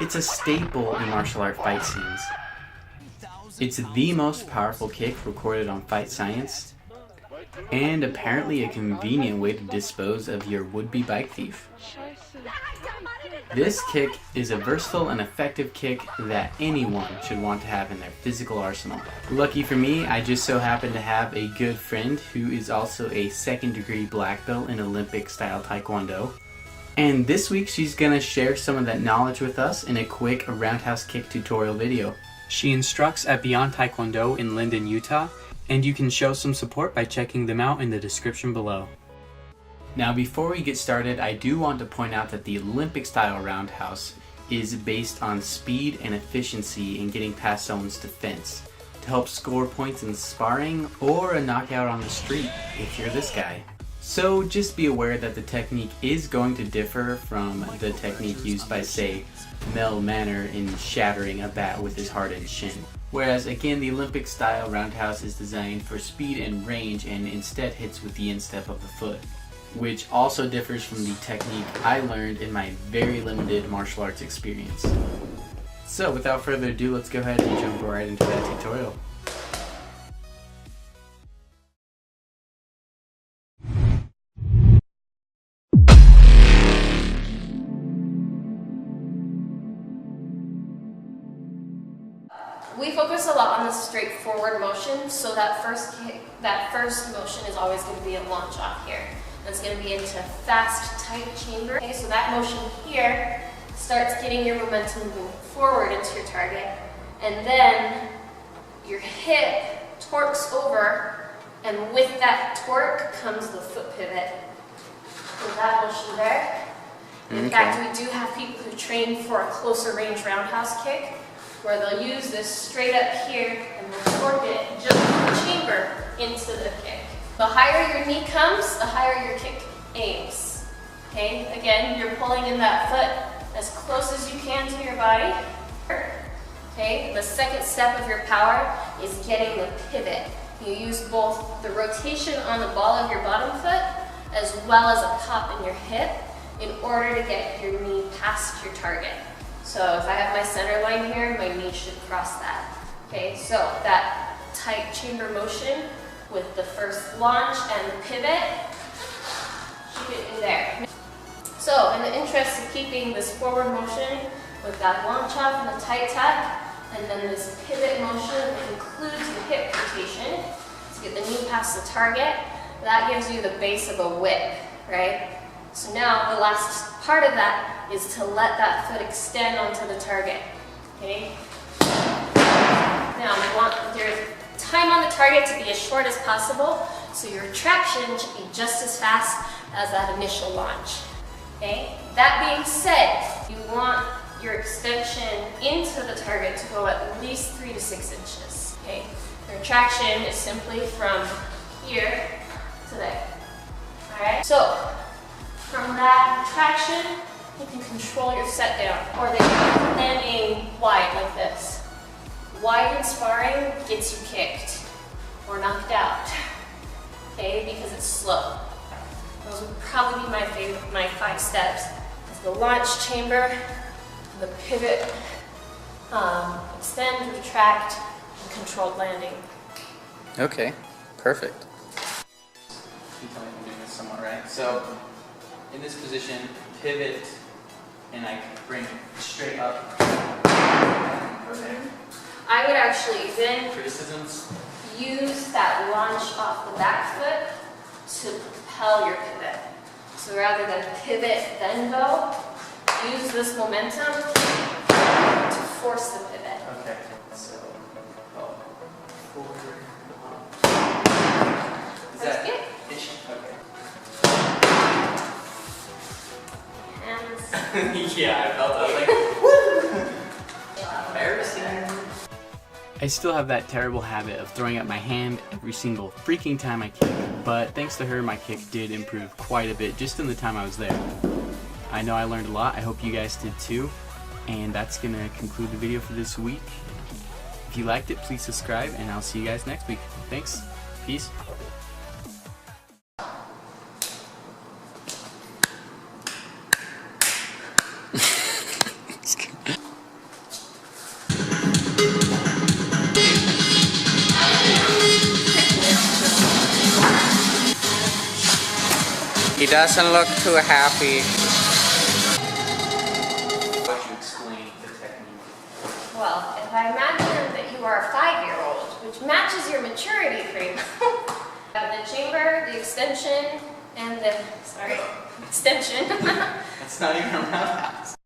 It's a staple in martial art fight scenes. It's the most powerful kick recorded on Fight Science, and apparently a convenient way to dispose of your would-be bike thief. This kick is a versatile and effective kick that anyone should want to have in their physical arsenal. Lucky for me, I just so happen to have a good friend who is also a second-degree black belt in Olympic-style Taekwondo. And this week she's gonna share some of that knowledge with us in a quick roundhouse kick tutorial video. She instructs at Beyond Taekwondo in Linden, Utah, and you can show some support by checking them out in the description below. Now before we get started, I do want to point out that the Olympic style roundhouse is based on speed and efficiency in getting past someone's defense to help score points in sparring or a knockout on the street if you're this guy. So just be aware that the technique is going to differ from the technique used by, say, Mel Manor in shattering a bat with his hardened shin. Whereas again, the Olympic style roundhouse is designed for speed and range and instead hits with the instep of the foot, which also differs from the technique I learned in my very limited martial arts experience. So without further ado, let's go ahead and jump right into that tutorial. We focus a lot on the straightforward motion, so that first motion is always going to be a launch off here. That's going to be into fast, tight chamber. Okay, so that motion here starts getting your momentum moving forward into your target, and then your hip torques over, and with that torque comes the foot pivot. So that motion there. In fact, we do have people who train for a closer range roundhouse kick, where they'll use this straight up here and they'll torque it just from the chamber into the kick. The higher your knee comes, the higher your kick aims. Okay, again, you're pulling in that foot as close as you can to your body. Okay, the second step of your power is getting the pivot. You use both the rotation on the ball of your bottom foot as well as a pop in your hip in order to get your knee past your target. So if I have my center line here, my knee should cross that. Okay, so that tight chamber motion with the first launch and the pivot, shoot it in there. So in the interest of keeping this forward motion with that launch off and the tight tap, and then this pivot motion that includes the hip rotation to get the knee past the target, that gives you the base of a whip, right? So now the last part of that is to let that foot extend onto the target, okay? Now we want your time on the target to be as short as possible, so your traction should be just as fast as that initial launch, okay? That being said, you want your extension into the target to go at least 3 to 6 inches, okay? Your traction is simply from here to there, all right? So from that traction, you can control your set down, or then you can aim wide like this. Wide in sparring gets you kicked or knocked out, okay, because it's slow. Those would probably be my 5 steps. It's the launch chamber, the pivot, extend, retract, and controlled landing. Okay, perfect. You tell me if I'm doing this somewhat right. So in this position, pivot, and I bring it straight up. Perfect. I would actually then Criticisms? use that launch off the back foot to propel your pivot. So rather than pivot then go, use this momentum to force the pivot. Okay, so forward. Is that good? Okay. Hands. Yeah, I felt that. I was like, embarrassing. I still have that terrible habit of throwing up my hand every single freaking time I kick, but thanks to her, my kick did improve quite a bit just in the time I was there. I know I learned a lot. I hope you guys did too. And that's going to conclude the video for this week. If you liked it, please subscribe, and I'll see you guys next week. Thanks. Peace. It's good. He doesn't look too happy. Why don't you explain the technique? Well, if I imagine that you are a 5-year-old, which matches your maturity frame, the chamber, the extension, and the, extension. That's not even a roundhouse.